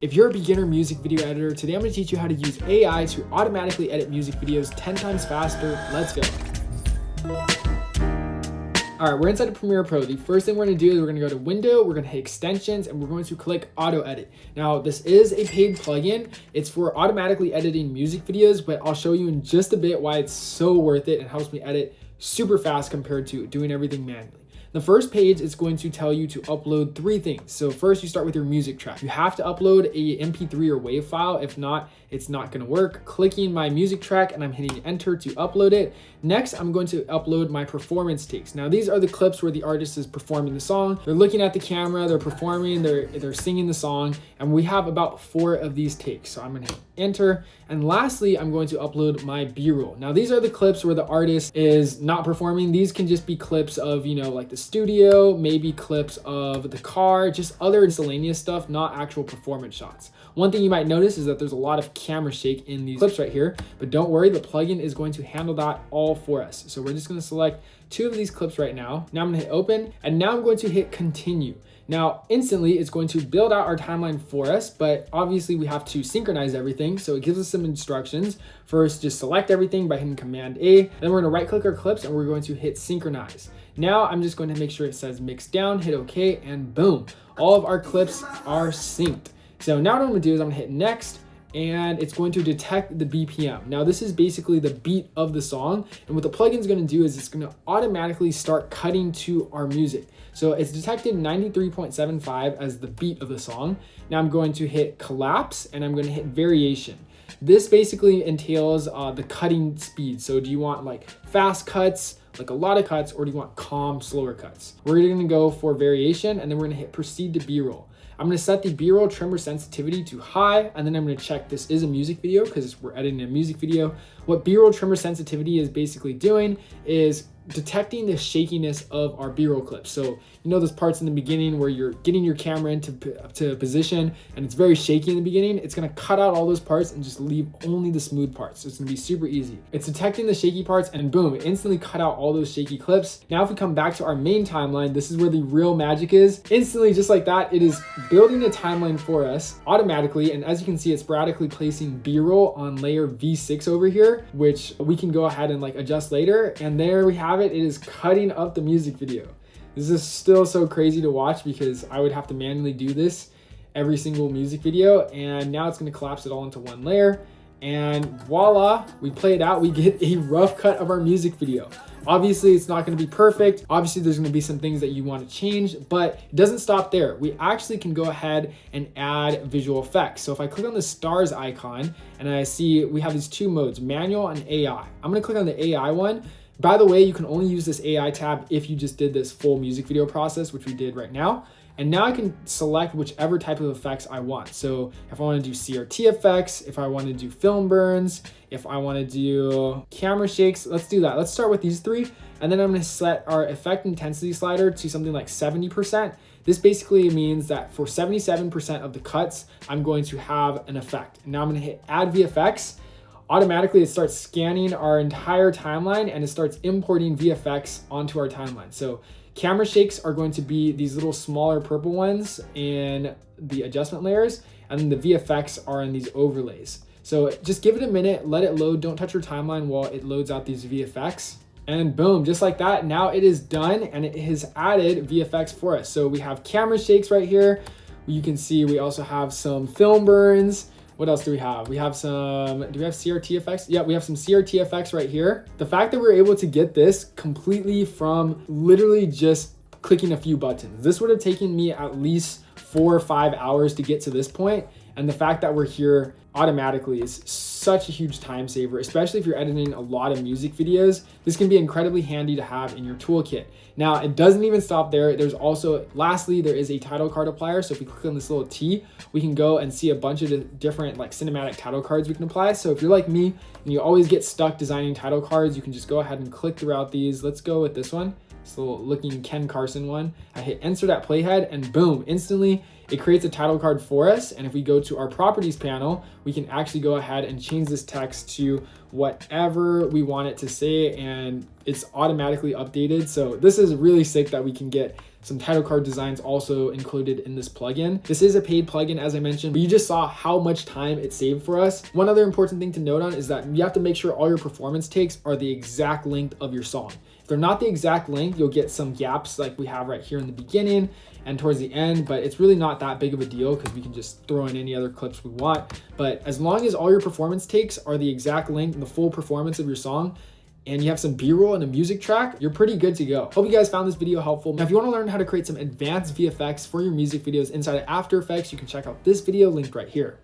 If you're a beginner music video editor, today I'm going to teach you how to use AI to automatically edit music videos 10 times faster. Let's go. All right, we're inside of Premiere Pro. The first thing we're going to do is we're going to go to Window, we're going to hit Extensions, and we're going to click Auto Edit. Now, this is a paid plugin. It's for automatically editing music videos, but I'll show you in just a bit why it's so worth it and helps me edit super fast compared to doing everything manually. The first page is going to tell you to upload 3 things. So first you start with your music track. You have to upload a MP3 or WAV file. If not, it's not gonna work. Clicking my music track and I'm hitting enter to upload it. Next, I'm going to upload my performance takes. Now these are the clips where the artist is performing the song. They're looking at the camera, they're performing, they're singing the song, and we have about 4 of these takes. So I'm gonna hit enter. And lastly, I'm going to upload my B-roll. Now these are the clips where the artist is not performing. These can just be clips of, like the studio, maybe clips of the car, just other miscellaneous stuff, not actual performance shots. One thing you might notice is that there's a lot of camera shake in these clips right here, but don't worry, the plugin is going to handle that all for us. So we're just gonna select 2 of these clips right now. Now I'm gonna hit open, and now I'm going to hit continue. Now, instantly, it's going to build out our timeline for us, but obviously we have to synchronize everything. So it gives us some instructions. First, just select everything by hitting Command A. Then we're gonna right click our clips and we're going to hit synchronize. Now I'm just going to make sure it says mix down, hit OK, and boom, all of our clips are synced. So now what I'm gonna do is I'm gonna hit next, and it's going to detect the BPM. Now this is basically the beat of the song, and what the plugin is going to do is it's going to automatically start cutting to our music. So it's detected 93.75 as the beat of the song. Now I'm going to hit collapse and I'm going to hit variation. This basically entails the cutting speed. So do you want like fast cuts, like a lot of cuts, or do you want calm, slower cuts? We're going to go for variation, and then we're going to hit proceed to B-roll. I'm going to set the B-roll trimmer sensitivity to high, and then I'm going to check this is a music video because we're editing a music video. What B-roll trimmer sensitivity is basically doing is detecting the shakiness of our B-roll clips. So those parts in the beginning where you're getting your camera into position and it's very shaky in the beginning, it's going to cut out all those parts and just leave only the smooth parts. So it's going to be super easy. It's detecting the shaky parts and boom, it instantly cut out all those shaky clips. Now if we come back to our main timeline, this is where the real magic is. Instantly, just like that, it is building a timeline for us automatically. And as you can see, it's sporadically placing B-roll on layer V6 over here, which we can go ahead and adjust later. And there we have it. It is cutting up the music video. This is still so crazy to watch because I would have to manually do this every single music video. And now it's going to collapse it all into one layer. And voila, we play it out. We get a rough cut of our music video. Obviously, it's not going to be perfect. Obviously, there's going to be some things that you want to change, but it doesn't stop there. We actually can go ahead and add visual effects. So if I click on the stars icon and I see we have these 2 modes, manual and AI. I'm going to click on the AI one. By the way, you can only use this AI tab if you just did this full music video process, which we did right now. And now I can select whichever type of effects I want. So if I want to do CRT effects, if I want to do film burns, if I want to do camera shakes, let's do that. Let's start with these 3. And then I'm going to set our effect intensity slider to something like 70%. This basically means that for 77% of the cuts, I'm going to have an effect. And now I'm going to hit add VFX. Automatically, it starts scanning our entire timeline and it starts importing VFX onto our timeline. So camera shakes are going to be these little smaller purple ones in the adjustment layers, and then the VFX are in these overlays. So just give it a minute, let it load. Don't touch your timeline while it loads out these VFX. And boom, just like that, now it is done and it has added VFX for us. So we have camera shakes right here. You can see we also have some film burns. What else do we have? We have some, do we have CRT effects? Yeah, we have some CRT effects right here. The fact that we're able to get this completely from literally just clicking a few buttons. This would have taken me at least 4 or 5 hours to get to this point. And the fact that we're here automatically is such a huge time saver, especially if you're editing a lot of music videos. This can be incredibly handy to have in your toolkit. Now, it doesn't even stop there. There's also, lastly, there is a title card applier. So if we click on this little T, we can go and see a bunch of different cinematic title cards we can apply. So if you're like me and you always get stuck designing title cards, you can just go ahead and click throughout these. Let's go with this one. This little looking Ken Carson one. I hit insert at playhead and boom, instantly it creates a title card for us. And if we go to our properties panel, we can actually go ahead and change this text to whatever we want it to say, and it's automatically updated. So this is really sick that we can get some title card designs also included in this plugin. This is a paid plugin, as I mentioned, but you just saw how much time it saved for us. One other important thing to note on is that you have to make sure all your performance takes are the exact length of your song. If they're not the exact length, you'll get some gaps like we have right here in the beginning and towards the end, but it's really not that big of a deal because we can just throw in any other clips we want. But as long as all your performance takes are the exact length and the full performance of your song, and you have some B-roll and a music track, you're pretty good to go. Hope you guys found this video helpful. Now, if you want to learn how to create some advanced VFX for your music videos inside of After Effects, you can check out this video linked right here.